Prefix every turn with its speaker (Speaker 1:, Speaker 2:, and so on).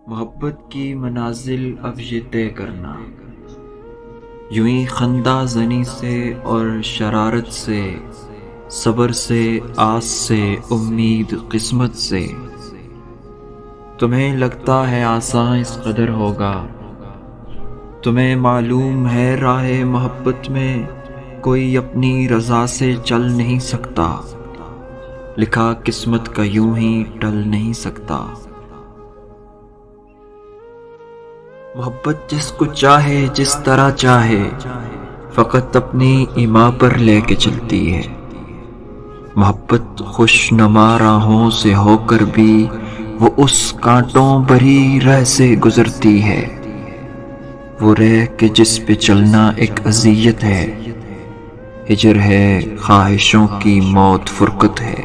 Speaker 1: محبت کی منازل اب یہ طے کرنا، یوں ہی خندہ زنی سے اور شرارت سے، صبر سے، آس سے، امید قسمت سے۔ تمہیں لگتا ہے آساں اس قدر ہوگا، تمہیں معلوم ہے راہ محبت میں کوئی اپنی رضا سے چل نہیں سکتا، لکھا قسمت کا یوں ہی ٹل نہیں سکتا۔ محبت جس کو چاہے جس طرح چاہے، فقط اپنی ایما پر لے کے چلتی ہے۔ محبت خوش نما راہوں سے ہو کر بھی وہ اس کانٹوں بھری راہ سے گزرتی ہے۔ وہ راہ کہ جس پہ چلنا ایک اذیت ہے، ہجر ہے، خواہشوں کی موت فرقت ہے۔